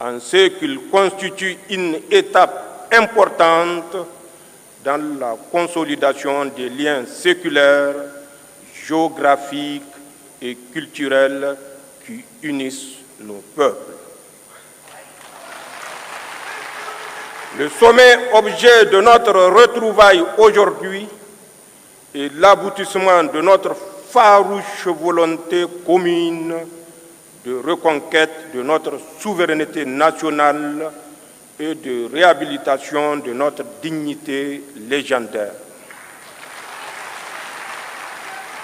en ce qu'il constitue une étape importante dans la consolidation des liens séculaires, géographiques et culturels qui unissent nos peuples. Le sommet objet de notre retrouvaille aujourd'hui est l'aboutissement de notre farouche volonté commune de reconquête de notre souveraineté nationale et de réhabilitation de notre dignité légendaire.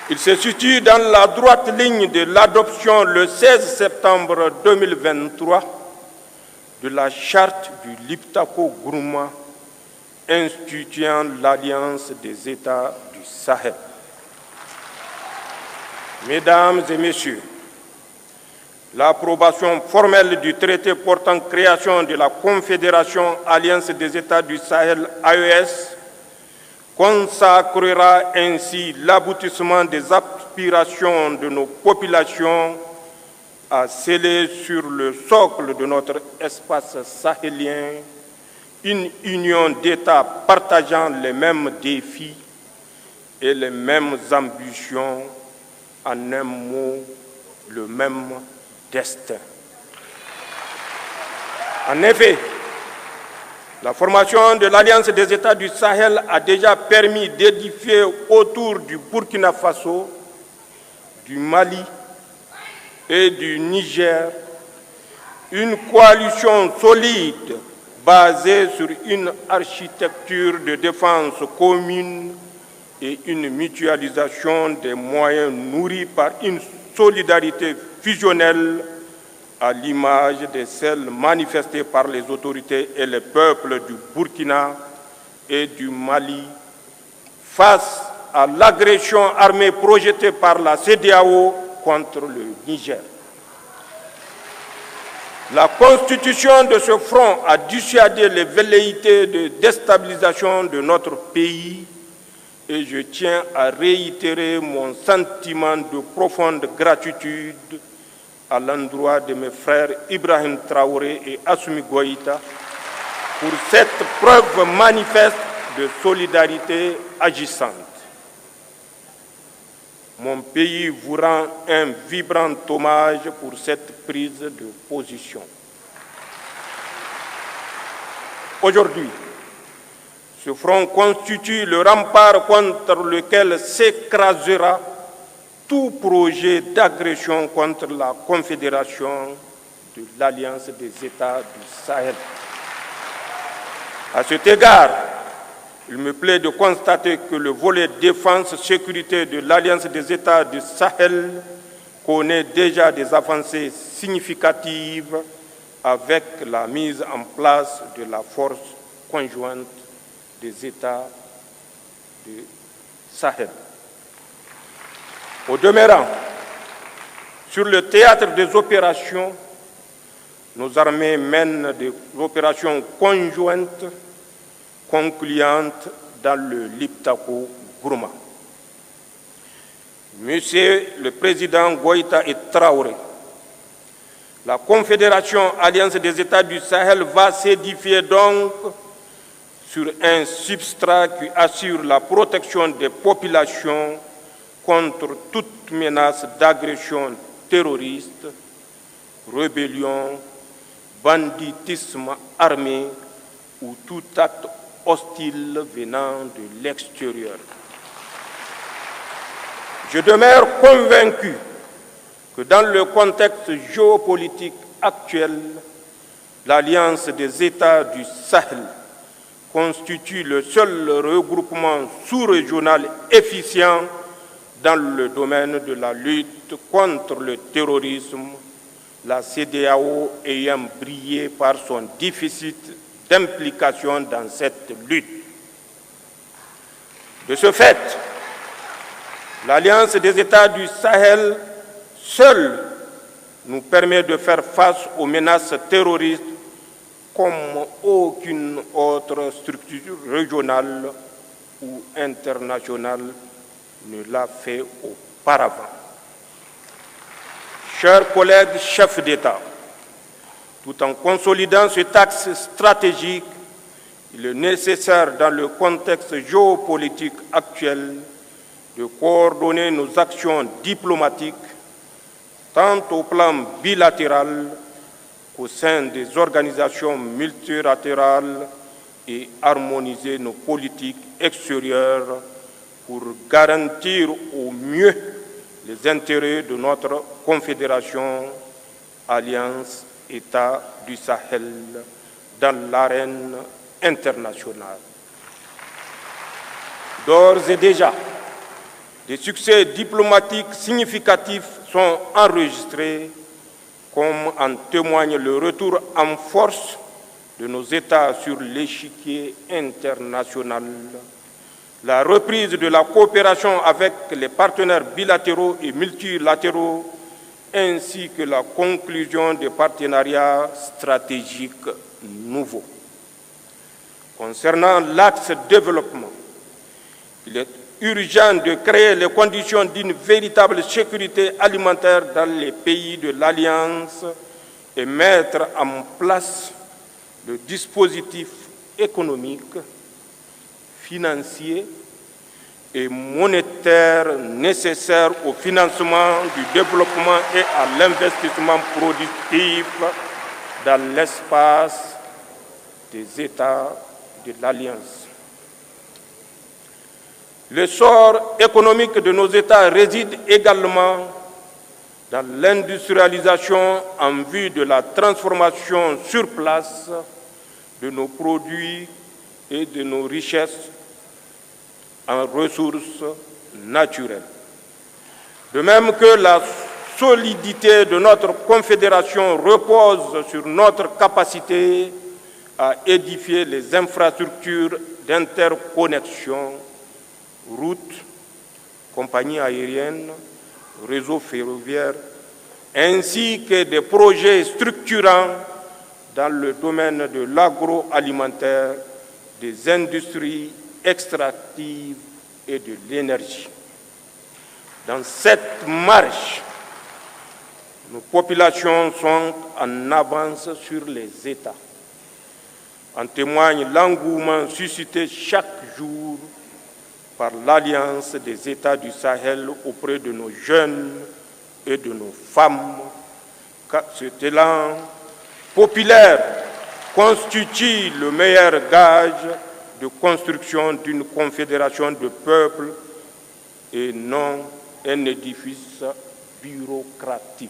Il se situe dans la droite ligne de l'adoption le 16 septembre 2023 de la charte du Liptako-Gourma instituant l'Alliance des États du Sahel. Mesdames et Messieurs, l'approbation formelle du traité portant création de la Confédération Alliance des États du Sahel AES consacrera ainsi l'aboutissement des aspirations de nos populations à sceller sur le socle de notre espace sahélien une union d'États partageant les mêmes défis et les mêmes ambitions, en un mot, le même destin. En effet, la formation de l'Alliance des États du Sahel a déjà permis d'édifier autour du Burkina Faso, du Mali et du Niger une coalition solide basée sur une architecture de défense commune et une mutualisation des moyens nourris par une solidarité fusionnelle à l'image de celles manifestées par les autorités et les peuples du Burkina et du Mali face à l'agression armée projetée par la CEDEAO contre le Niger. La constitution de ce front a dissuadé les velléités de déstabilisation de notre pays et je tiens à réitérer mon sentiment de profonde gratitude à l'endroit de mes frères Ibrahim Traoré et Assimi Goïta pour cette preuve manifeste de solidarité agissante. Mon pays vous rend un vibrant hommage pour cette prise de position. Aujourd'hui, ce front constitue le rempart contre lequel s'écrasera tout projet d'agression contre la Confédération de l'Alliance des États du Sahel. À cet égard, il me plaît de constater que le volet défense-sécurité de l'Alliance des États du Sahel connaît déjà des avancées significatives avec la mise en place de la force conjointe des États du Sahel. Au demeurant, sur le théâtre des opérations, nos armées mènent des opérations conjointes concluantes dans le Liptako-Gourma. Monsieur le Président Goïta et Traoré, la Confédération Alliance des États du Sahel va s'édifier donc sur un substrat qui assure la protection des populations contre toute menace d'agression terroriste, rébellion, banditisme armé ou tout acte hostile venant de l'extérieur. Je demeure convaincu que dans le contexte géopolitique actuel, l'Alliance des États du Sahel constitue le seul regroupement sous-régional efficient dans le domaine de la lutte contre le terrorisme, la CEDEAO ayant brillé par son déficit d'implication dans cette lutte. De ce fait, l'Alliance des États du Sahel seule nous permet de faire face aux menaces terroristes comme aucune autre structure régionale ou internationale ne l'a fait auparavant. Chers collègues chefs d'État, Tout en consolidant cet axe stratégique, il est nécessaire, dans le contexte géopolitique actuel, de coordonner nos actions diplomatiques, tant au plan bilatéral qu'au sein des organisations multilatérales, et harmoniser nos politiques extérieures pour garantir au mieux les intérêts de notre confédération, alliance États du Sahel, dans l'arène internationale. D'ores et déjà, des succès diplomatiques significatifs sont enregistrés, comme en témoigne le retour en force de nos États sur l'échiquier international, la reprise de la coopération avec les partenaires bilatéraux et multilatéraux, ainsi que la conclusion des partenariats stratégiques nouveaux. Concernant l'axe développement, il est urgent de créer les conditions d'une véritable sécurité alimentaire dans les pays de l'Alliance et mettre en place le dispositif économique, financier et monétaire nécessaire au financement du développement et à l'investissement productif dans l'espace des États de l'Alliance. L'essor économique de nos États réside également dans l'industrialisation en vue de la transformation sur place de nos produits et de nos richesses en ressources naturelles. De même que la solidité de notre confédération repose sur notre capacité à édifier les infrastructures d'interconnexion, routes, compagnies aériennes, réseaux ferroviaires, ainsi que des projets structurants dans le domaine de l'agroalimentaire, des industries extractives et de l'énergie. Dans cette marche, nos populations sont en avance sur les États. En témoigne l'engouement suscité chaque jour par l'Alliance des États du Sahel auprès de nos jeunes et de nos femmes. Cet élan populaire constitue le meilleur gage de construction d'une confédération de peuples et non un édifice bureaucratique.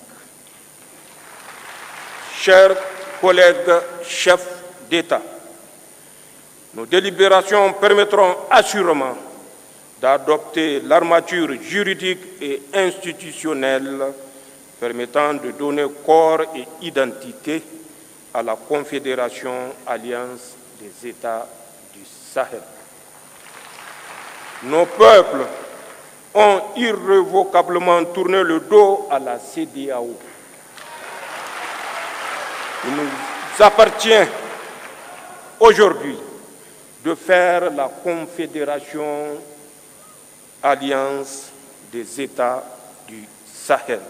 Chers collègues chefs d'État, nos délibérations permettront assurément d'adopter l'armature juridique et institutionnelle permettant de donner corps et identité à la Confédération Alliance des États du Sahel. Nos peuples ont irrévocablement tourné le dos à la CEDEAO. Il nous appartient aujourd'hui de faire la Confédération Alliance des États du Sahel,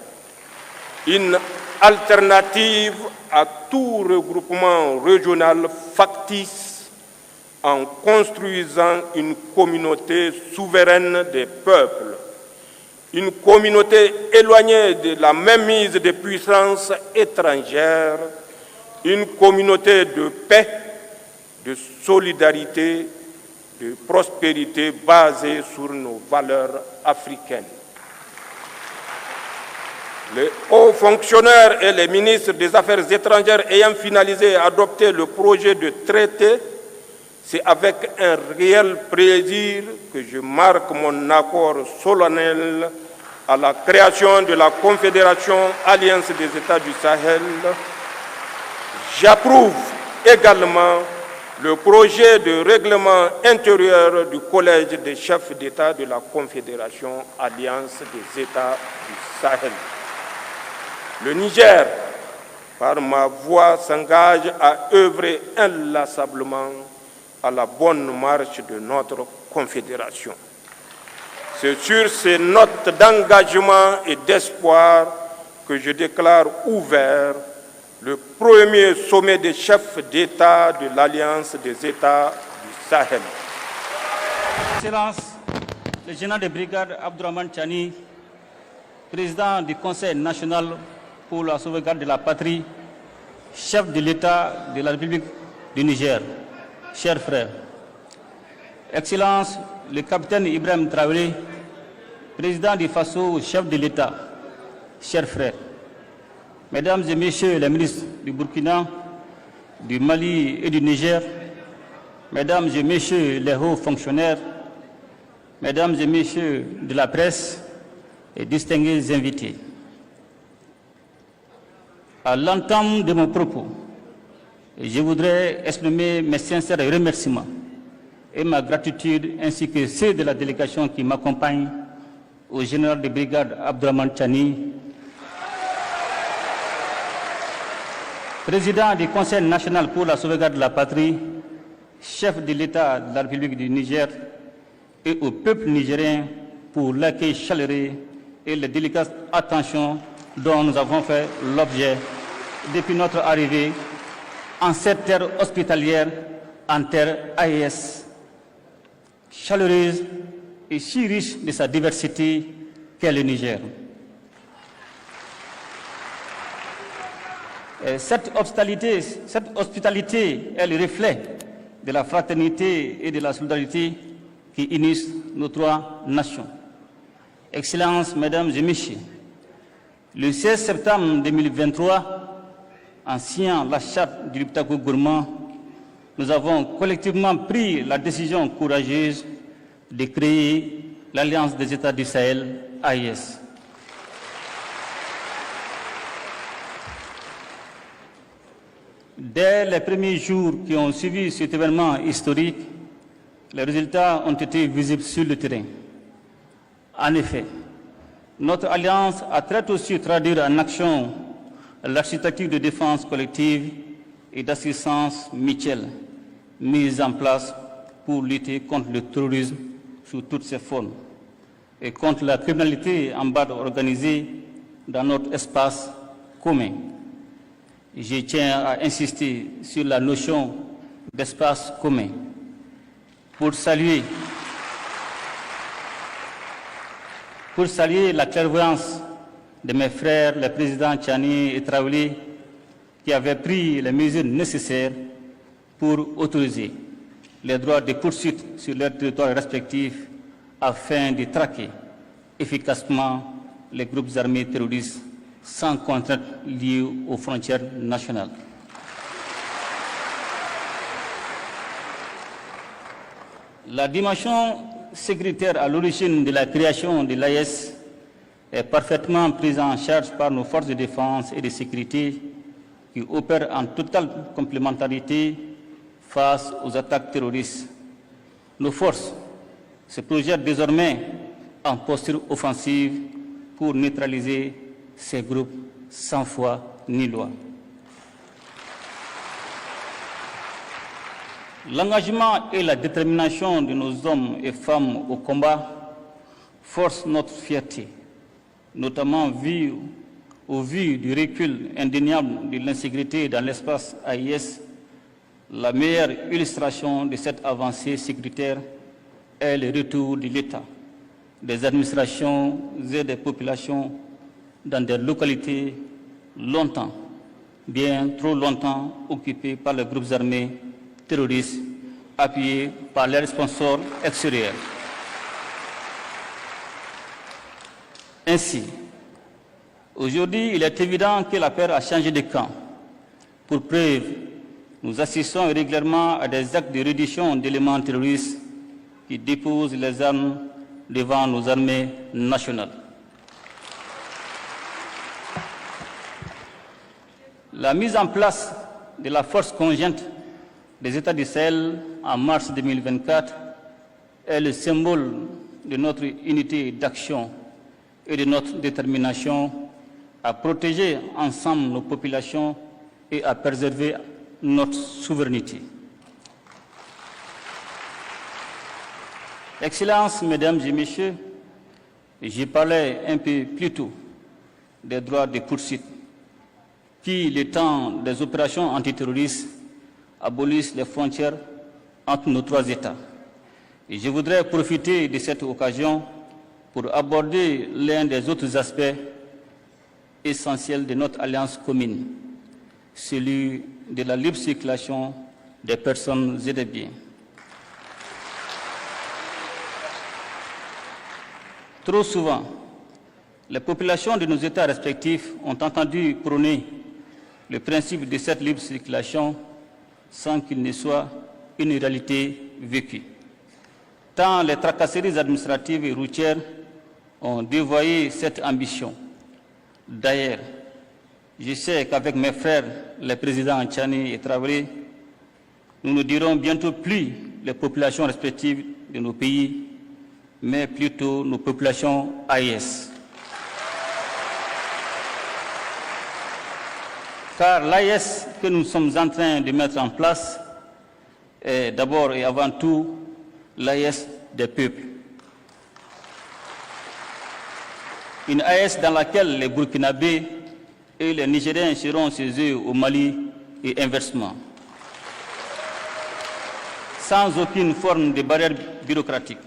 une alternative à tout regroupement régional factice en construisant une communauté souveraine des peuples, une communauté éloignée de la mainmise des puissances étrangères, une communauté de paix, de solidarité, de prospérité basée sur nos valeurs africaines. Les hauts fonctionnaires et les ministres des Affaires étrangères ayant finalisé et adopté le projet de traité, c'est avec un réel plaisir que je marque mon accord solennel à la création de la Confédération Alliance des États du Sahel. J'approuve également le projet de règlement intérieur du Collège des chefs d'État de la Confédération Alliance des États du Sahel. Le Niger, par ma voix, s'engage à œuvrer inlassablement à la bonne marche de notre Confédération. C'est sur ces notes d'engagement et d'espoir que je déclare ouvert le premier sommet des chefs d'État de l'Alliance des États du Sahel. Excellence, le général de brigade Abdourahmane Tiani, président du Conseil national pour la sauvegarde de la patrie, chef de l'État de la République du Niger, chers frères. Excellence, le capitaine Ibrahim Traoré, président du FASO, chef de l'État, chers frères. Mesdames et messieurs les ministres du Burkina, du Mali et du Niger, mesdames et messieurs les hauts fonctionnaires, mesdames et messieurs de la presse et distingués invités. À l'entame de mon propos, je voudrais exprimer mes sincères remerciements et ma gratitude ainsi que ceux de la délégation qui m'accompagne au général de brigade Abdourahmane Tiani, président du Conseil national pour la sauvegarde de la patrie, chef de l'État de la République du Niger, et au peuple nigérien pour l'accueil chaleureux et la délicate attention dont nous avons fait l'objet depuis notre arrivée en cette terre hospitalière, en terre AES, chaleureuse et si riche de sa diversité qu'est le Niger. Cette hospitalité est le reflet de la fraternité et de la solidarité qui unissent nos trois nations. Excellences, Mesdames et Messieurs, le 16 septembre 2023, en signant la charte du Liptako Gourmand, nous avons collectivement pris la décision courageuse de créer l'Alliance des États du Sahel, AES. Dès les premiers jours qui ont suivi cet événement historique, les résultats ont été visibles sur le terrain. En effet, notre alliance a très tôt su traduire en action l'architecture de défense collective et d'assistance mutuelle mise en place pour lutter contre le terrorisme sous toutes ses formes et contre la criminalité en bande organisée dans notre espace commun. Je tiens à insister sur la notion d'espace commun pour saluer la clairvoyance de mes frères, les présidents Tiani et Traoré, qui avaient pris les mesures nécessaires pour autoriser les droits de poursuite sur leurs territoires respectifs afin de traquer efficacement les groupes armés terroristes sans contrainte liée aux frontières nationales. La dimension sécuritaire à l'origine de la création de l'AES est parfaitement prise en charge par nos forces de défense et de sécurité qui opèrent en totale complémentarité face aux attaques terroristes. Nos forces se projettent désormais en posture offensive pour neutraliser ces groupes sans foi ni loi. L'engagement et la détermination de nos hommes et femmes au combat forcent notre fierté, notamment au vu du recul indéniable de l'insécurité dans l'espace AIS. La meilleure illustration de cette avancée sécuritaire est le retour de l'État, des administrations et des populations dans des localités longtemps, bien trop longtemps occupées par les groupes armés terroristes appuyés par les sponsors extérieurs. Ainsi, aujourd'hui, il est évident que la paix a changé de camp. Pour preuve, nous assistons régulièrement à des actes de reddition d'éléments terroristes qui déposent les armes devant nos armées nationales. La mise en place de la force conjointe des États du Sahel en mars 2024 est le symbole de notre unité d'action et de notre détermination à protéger ensemble nos populations et à préserver notre souveraineté. Excellences, Mesdames et Messieurs, j'ai parlé un peu plus tôt des droits de poursuite. qui, le temps des opérations antiterroristes, abolissent les frontières entre nos trois États. Et je voudrais profiter de cette occasion pour aborder l'un des autres aspects essentiels de notre alliance commune, celui de la libre circulation des personnes et des biens. Trop souvent, les populations de nos États respectifs ont entendu prôner le principe de cette libre circulation sans qu'il ne soit une réalité vécue. Tant les tracasseries administratives et routières ont dévoyé cette ambition. D'ailleurs, je sais qu'avec mes frères, les présidents Tchani et Traoré, nous ne dirons bientôt plus les populations respectives de nos pays, mais plutôt nos populations AES. Car l'AES que nous sommes en train de mettre en place est d'abord et avant tout l'AES des peuples. Une AES dans laquelle les Burkinabés et les Nigériens seront chez eux au Mali et inversement, sans aucune forme de barrière bureaucratique.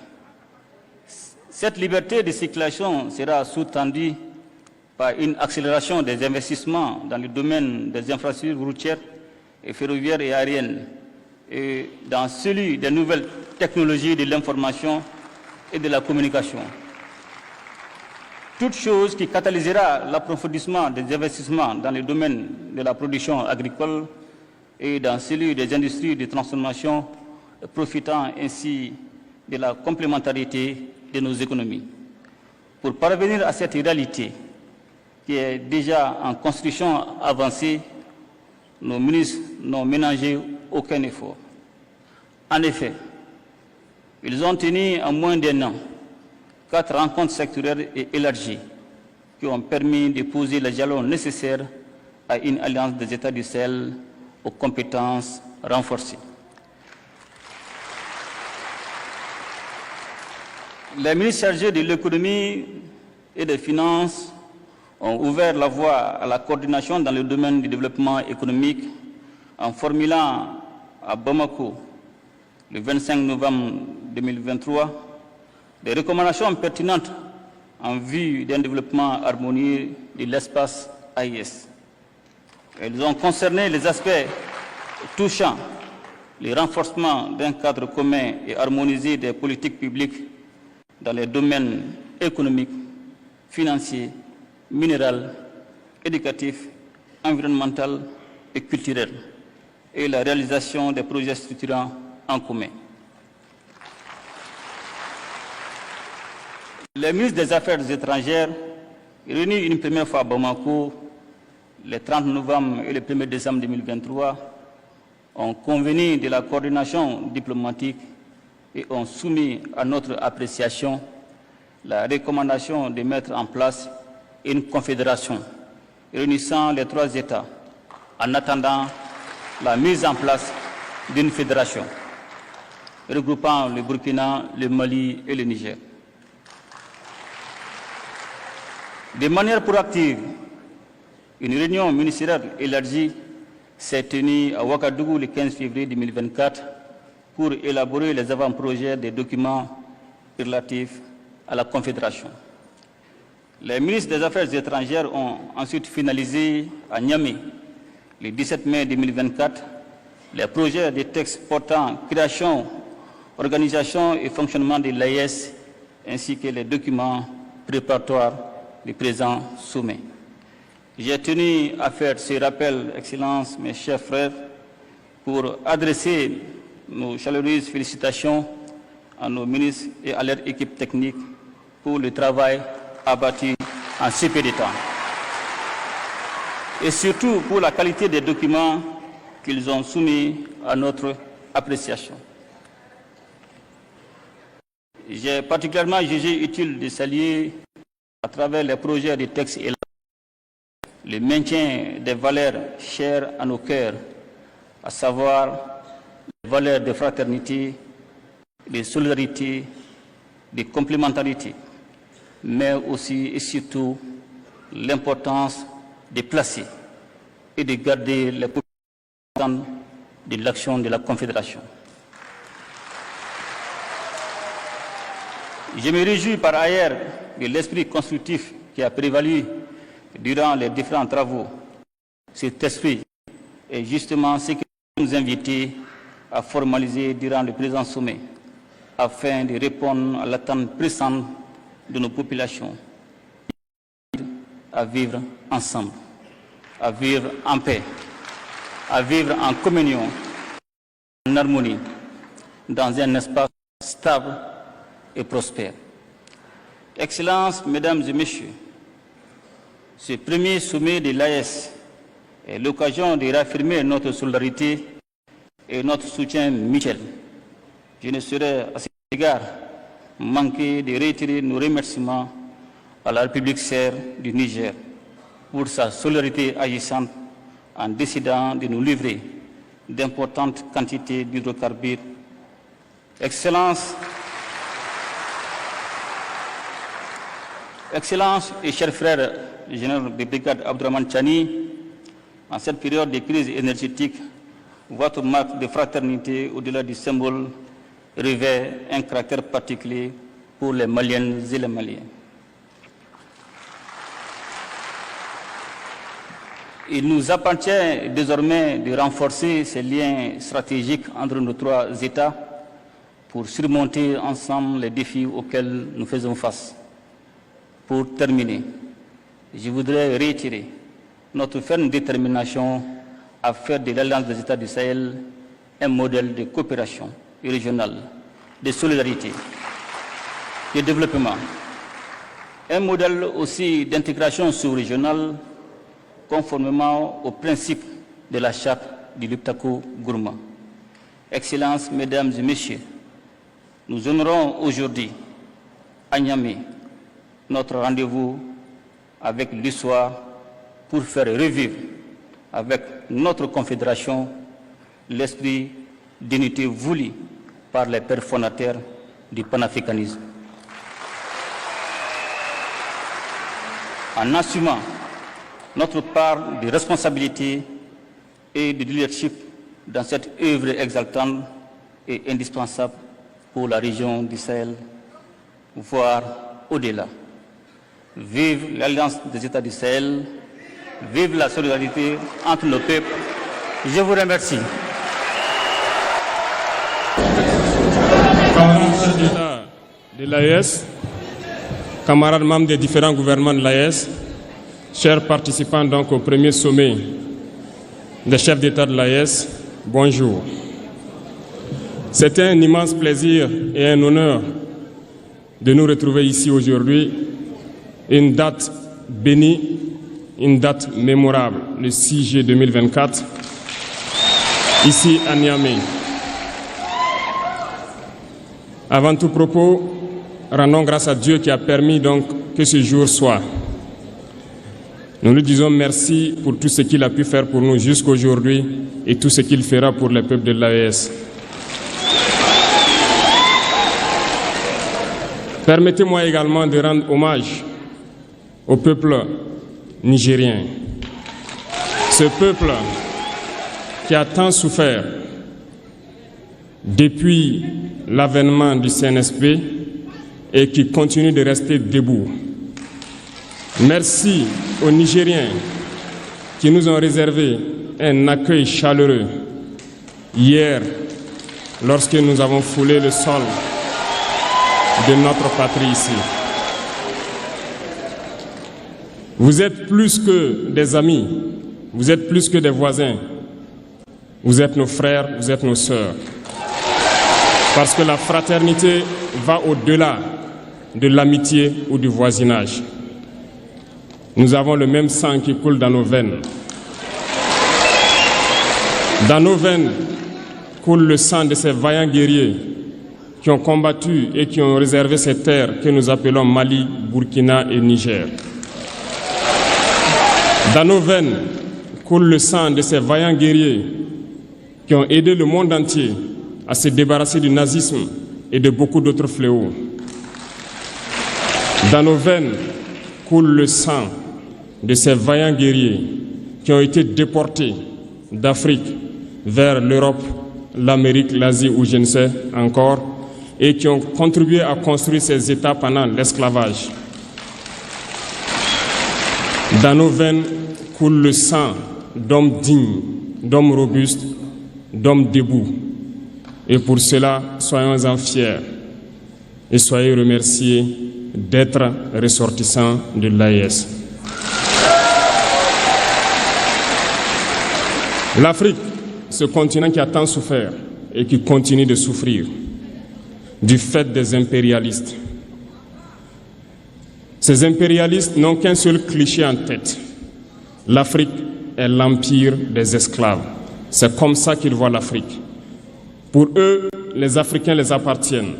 Cette liberté de circulation sera sous-tendue par une accélération des investissements dans le domaine des infrastructures routières et ferroviaires et aériennes, et dans celui des nouvelles technologies de l'information et de la communication. Toute chose qui catalysera l'approfondissement des investissements dans le domaine de la production agricole et dans celui des industries de transformation, profitant ainsi de la complémentarité de nos économies. Pour parvenir à cette réalité qui est déjà en construction avancée, nos ministres n'ont ménagé aucun effort. En effet, ils ont tenu en moins d'un an 4 rencontres sectorielles et élargies qui ont permis de poser les jalons nécessaires à une alliance des États du Sahel aux compétences renforcées. Les ministres chargés de l'économie et des finances ont ouvert la voie à la coordination dans le domaine du développement économique en formulant à Bamako, le 25 novembre 2023, des recommandations pertinentes en vue d'un développement harmonieux de l'espace AES. Elles ont concerné les aspects touchant le renforcement d'un cadre commun et harmonisé des politiques publiques dans les domaines économiques, financiers, minéral, éducatif, environnemental et culturel, et la réalisation des projets structurants en commun. Les ministres des Affaires étrangères, réunis une première fois à Bamako, le 30 novembre et le 1er décembre 2023, ont convenu de la coordination diplomatique et ont soumis à notre appréciation la recommandation de mettre en place une confédération réunissant les 3 États en attendant la mise en place d'une fédération regroupant le Burkina, le Mali et le Niger. De manière proactive, une réunion ministérielle élargie s'est tenue à Ouagadougou le 15 février 2024 pour élaborer les avant-projets des documents relatifs à la Confédération. Les ministres des Affaires étrangères ont ensuite finalisé à Niamey, le 17 mai 2024, les projets de textes portant création, organisation et fonctionnement de l'AES, ainsi que les documents préparatoires du présent sommet. J'ai tenu à faire ce rappel, Excellences, mes chers frères, pour adresser nos chaleureuses félicitations à nos ministres et à leur équipe technique pour le travail abattu en si peu de temps. Et surtout pour la qualité des documents qu'ils ont soumis à notre appréciation. J'ai particulièrement jugé utile de saluer à travers les projets de textes et le maintien des valeurs chères à nos cœurs, à savoir les valeurs de fraternité, de solidarité, de complémentarité, mais aussi et surtout l'importance de placer et de garder les populations de l'action de la Confédération. Je me réjouis par ailleurs de l'esprit constructif qui a prévalu durant les différents travaux. Cet esprit est justement ce qui nous invite à formaliser durant le présent sommet afin de répondre à l'attente pressante de nos populations à vivre ensemble, à vivre en paix, à vivre en communion, en harmonie, dans un espace stable et prospère. Excellences, Mesdames et Messieurs, ce premier sommet de l'AES est l'occasion de réaffirmer notre solidarité et notre soutien mutuel. Je ne saurais à cet égard manquer de réitérer nos remerciements à la République serbe du Niger pour sa solidarité agissante en décidant de nous livrer d'importantes quantités d'hydrocarbures. Excellences et chers frères, le général de brigade Abdourahmane Tchani, en cette période de crise énergétique, votre marque de fraternité au-delà du symbole revêt un caractère particulier pour les Maliennes et les Maliens. Il nous appartient désormais de renforcer ces liens stratégiques entre nos trois États pour surmonter ensemble les défis auxquels nous faisons face. Pour terminer, je voudrais réitérer notre ferme détermination à faire de l'Alliance des États du Sahel un modèle de coopération régionale, de solidarité, de développement, un modèle aussi d'intégration sous-régionale conformément aux principes de la charte du Liptako Gourma. Excellences, Mesdames et Messieurs, nous honorons aujourd'hui à Niamey notre rendez-vous avec l'histoire pour faire revivre avec notre confédération l'esprit d'unité voulu par les pères fondateurs du panafricanisme. En assumant notre part de responsabilité et de leadership dans cette œuvre exaltante et indispensable pour la région du Sahel, voire au-delà. Vive l'Alliance des États du Sahel, vive la solidarité entre nos peuples. Je vous remercie. Camarades chefs d'État de l'AES, camarades membres des différents gouvernements de l'AES, chers participants donc au premier sommet des chefs d'État de l'AES, bonjour. C'était un immense plaisir et un honneur de nous retrouver ici aujourd'hui, une date bénie, une date mémorable, le 6 juillet 2024, ici à Niamey. Avant tout propos, rendons grâce à Dieu qui a permis donc que ce jour soit. Nous lui disons merci pour tout ce qu'il a pu faire pour nous jusqu'aujourd'hui et tout ce qu'il fera pour les peuples de l'AES. Permettez-moi également de rendre hommage au peuple nigérien. Ce peuple qui a tant souffert depuis l'avènement du CNSP et qui continue de rester debout. Merci aux Nigériens qui nous ont réservé un accueil chaleureux hier lorsque nous avons foulé le sol de notre patrie ici. Vous êtes plus que des amis, vous êtes plus que des voisins, vous êtes nos frères, vous êtes nos sœurs. Parce que la fraternité va au-delà de l'amitié ou du voisinage. Nous avons le même sang qui coule dans nos veines. Dans nos veines coule le sang de ces vaillants guerriers qui ont combattu et qui ont réservé ces terres que nous appelons Mali, Burkina et Niger. Dans nos veines coule le sang de ces vaillants guerriers qui ont aidé le monde entier à se débarrasser du nazisme et de beaucoup d'autres fléaux. Dans nos veines coule le sang de ces vaillants guerriers qui ont été déportés d'Afrique vers l'Europe, l'Amérique, l'Asie ou je ne sais encore, et qui ont contribué à construire ces États pendant l'esclavage. Dans nos veines coule le sang d'hommes dignes, d'hommes robustes, d'hommes debout. Et pour cela, soyons-en fiers et soyez remerciés d'être ressortissants de l'AES. L'Afrique, ce continent qui a tant souffert et qui continue de souffrir du fait des impérialistes. Ces impérialistes n'ont qu'un seul cliché en tête. L'Afrique est l'empire des esclaves. C'est comme ça qu'ils voient l'Afrique. Pour eux, les Africains les appartiennent.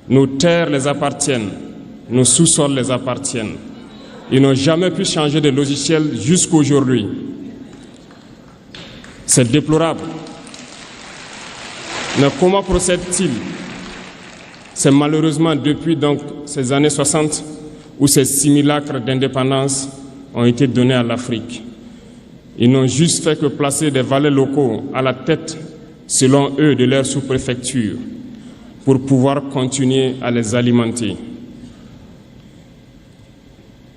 Nos terres les appartiennent. Nos sous-sols les appartiennent. Ils n'ont jamais pu changer de logiciel jusqu'à aujourd'hui. C'est déplorable. Mais comment procèdent-ils? C'est malheureusement depuis donc ces années 60 où ces simulacres d'indépendance ont été donnés à l'Afrique. Ils n'ont juste fait que placer des valets locaux à la tête, selon eux, de leur sous-préfecture pour pouvoir continuer à les alimenter.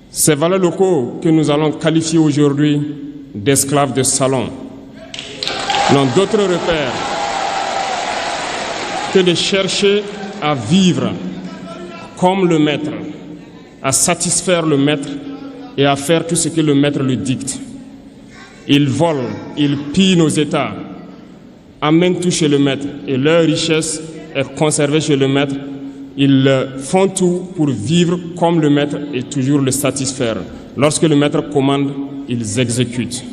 Ces valets locaux que nous allons qualifier aujourd'hui d'esclaves de salon n'ont d'autre repère que de chercher à vivre comme le maître, à satisfaire le maître et à faire tout ce que le maître lui dicte. Ils volent, ils pillent nos États, amènent tout chez le maître et leur richesse est conservée chez le maître. Ils font tout pour vivre comme le maître et toujours le satisfaire. Lorsque le maître commande, ils exécutent.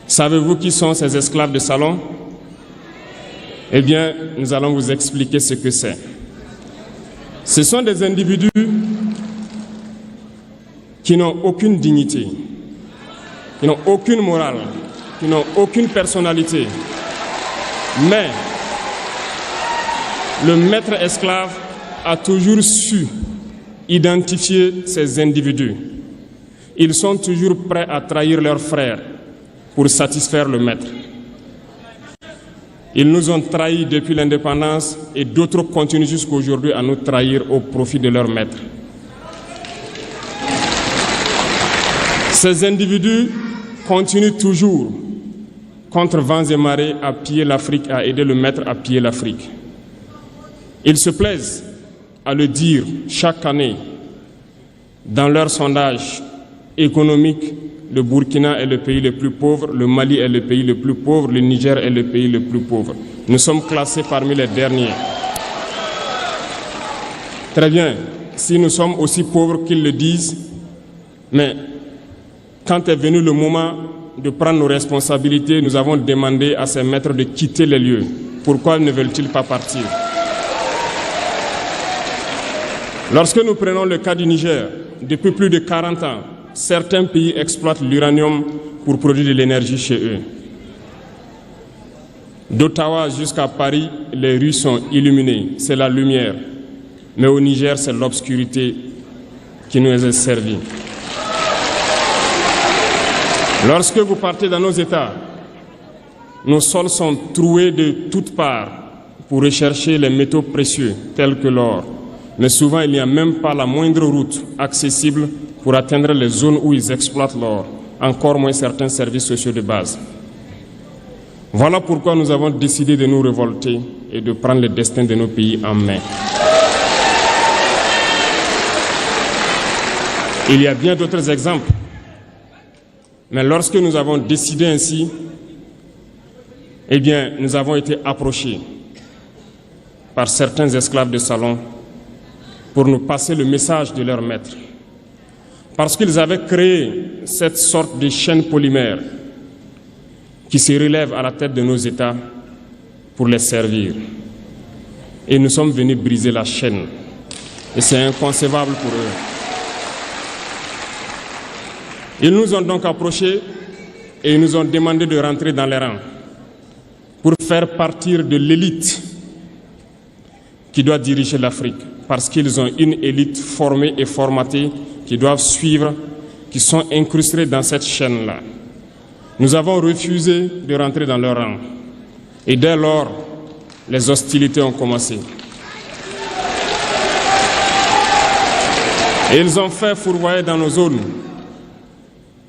Savez-vous qui sont ces esclaves de salon? Eh bien, nous allons vous expliquer ce que c'est. Ce sont des individus qui n'ont aucune dignité, qui n'ont aucune morale, qui n'ont aucune personnalité. Mais le maître esclave a toujours su identifier ces individus. Ils sont toujours prêts à trahir leurs frères pour satisfaire le maître. Ils nous ont trahis depuis l'indépendance et d'autres continuent jusqu'à aujourd'hui à nous trahir au profit de leur maître. Ces individus continuent toujours, contre vents et marées, à piller l'Afrique, à aider le maître à piller l'Afrique. Ils se plaisent à le dire chaque année dans leurs sondages économiques. Le Burkina est le pays le plus pauvre, le Mali est le pays le plus pauvre, le Niger est le pays le plus pauvre. Nous sommes classés parmi les derniers. Très bien, si nous sommes aussi pauvres qu'ils le disent, mais quand est venu le moment de prendre nos responsabilités, nous avons demandé à ces maîtres de quitter les lieux. Pourquoi ne veulent-ils pas partir? Lorsque nous prenons le cas du Niger, depuis plus de 40 ans, certains pays exploitent l'uranium pour produire de l'énergie chez eux. D'Ottawa jusqu'à Paris, les rues sont illuminées, c'est la lumière. Mais au Niger, c'est l'obscurité qui nous est servie. Lorsque vous partez dans nos États, nos sols sont troués de toutes parts pour rechercher les métaux précieux tels que l'or. Mais souvent, il n'y a même pas la moindre route accessible pour atteindre les zones où ils exploitent l'or, encore moins certains services sociaux de base. Voilà pourquoi nous avons décidé de nous révolter et de prendre le destin de nos pays en main. Il y a bien d'autres exemples. Mais lorsque nous avons décidé ainsi, eh bien, nous avons été approchés par certains esclaves de salon pour nous passer le message de leur maître. Parce qu'ils avaient créé cette sorte de chaîne polymère qui se relève à la tête de nos États pour les servir. Et nous sommes venus briser la chaîne. Et c'est inconcevable pour eux. Ils nous ont donc approchés et ils nous ont demandé de rentrer dans les rangs pour faire partir de l'élite qui doit diriger l'Afrique. Parce qu'ils ont une élite formée et formatée qui doivent suivre, qui sont incrustés dans cette chaîne-là. nous avons refusé de rentrer dans leur rang. Et dès lors, les hostilités ont commencé. Et ils ont fait fourvoyer dans nos zones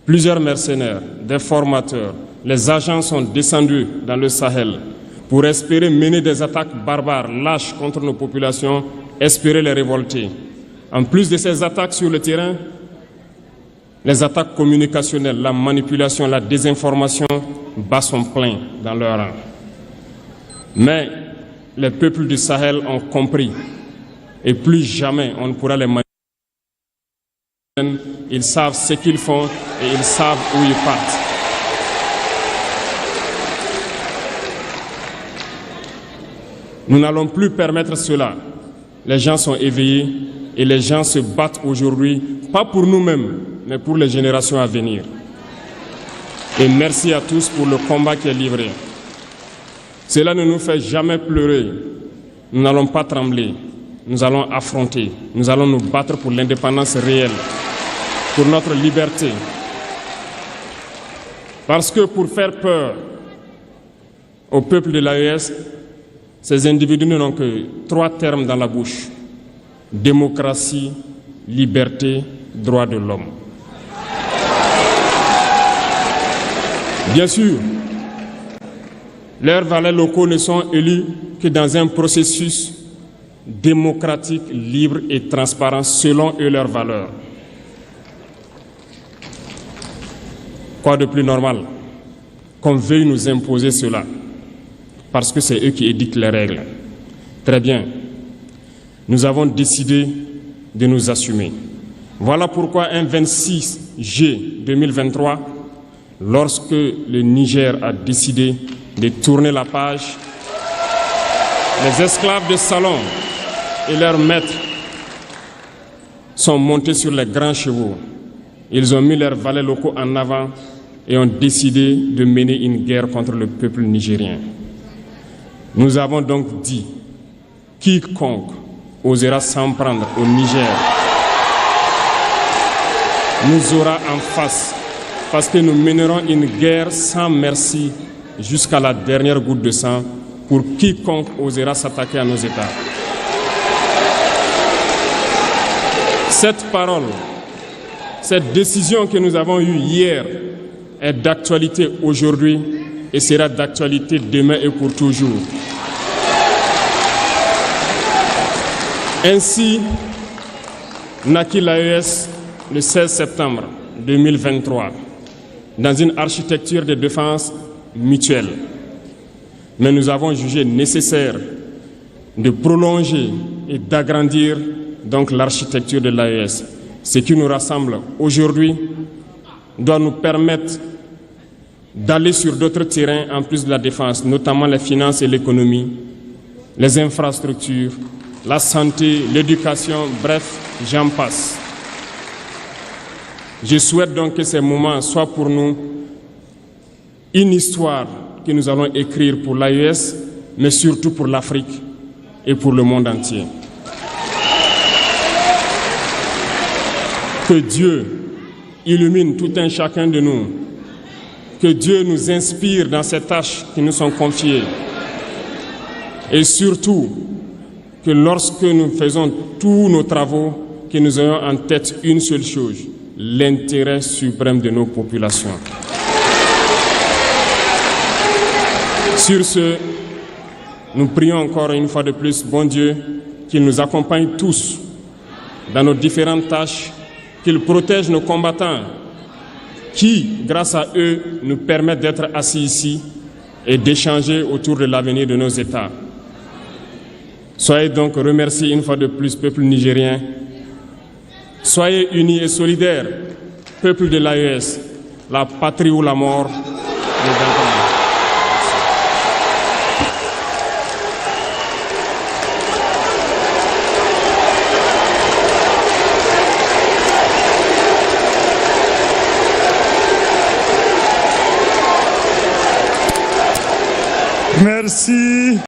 plusieurs mercenaires, des formateurs. Les agents sont descendus dans le Sahel pour espérer mener des attaques barbares, lâches contre nos populations, espérer les révolter. En plus de ces attaques sur le terrain, les attaques communicationnelles, la manipulation, la désinformation battent son plein dans leur rang. Mais les peuples du Sahel ont compris et plus jamais on ne pourra les manipuler. Ils savent ce qu'ils font et ils savent où ils partent. Nous n'allons plus permettre cela. Les gens sont éveillés et les gens se battent aujourd'hui, pas pour nous-mêmes, mais pour les générations à venir. Et merci à tous pour le combat qui est livré. Cela ne nous fait jamais pleurer. Nous n'allons pas trembler. Nous allons affronter. Nous allons nous battre pour l'indépendance réelle, pour notre liberté. Parce que pour faire peur au peuple de l'AES, ces individus n'ont que 3 termes dans la bouche: démocratie, liberté, droits de l'homme. Bien sûr, leurs valets locaux ne sont élus que dans un processus démocratique, libre et transparent selon eux leurs valeurs. Quoi de plus normal qu'on veuille nous imposer cela, parce que c'est eux qui édictent les règles. Très bien, nous avons décidé de nous assumer. Voilà pourquoi un 26 juillet 2023, lorsque le Niger a décidé de tourner la page, les esclaves de salon et leurs maîtres sont montés sur les grands chevaux. Ils ont mis leurs valets locaux en avant et ont décidé de mener une guerre contre le peuple nigérien. Nous avons donc dit, quiconque osera s'en prendre au Niger nous aura en face, parce que nous mènerons une guerre sans merci jusqu'à la dernière goutte de sang pour quiconque osera s'attaquer à nos États. Cette parole, cette décision que nous avons eue hier est d'actualité aujourd'hui et sera d'actualité demain et pour toujours. Ainsi naquit l'AES le 16 septembre 2023 dans une architecture de défense mutuelle. Mais nous avons jugé nécessaire de prolonger et d'agrandir donc l'architecture de l'AES. Ce qui nous rassemble aujourd'hui doit nous permettre d'aller sur d'autres terrains en plus de la défense, notamment les finances et l'économie, les infrastructures, la santé, l'éducation, bref, j'en passe. Je souhaite donc que ces moments soient pour nous une histoire que nous allons écrire pour l'AES, mais surtout pour l'Afrique et pour le monde entier. Que Dieu illumine tout un chacun de nous. Que Dieu nous inspire dans ces tâches qui nous sont confiées. Et surtout, que lorsque nous faisons tous nos travaux, que nous ayons en tête une seule chose, l'intérêt suprême de nos populations. Sur ce, nous prions encore une fois de plus, bon Dieu, qu'il nous accompagne tous dans nos différentes tâches, qu'il protège nos combattants, qui, grâce à eux, nous permettent d'être assis ici et d'échanger autour de l'avenir de nos États. Soyez donc remerciés une fois de plus, peuple nigérien. Soyez unis et solidaires, peuple de l'AES, la patrie ou la mort. Merci.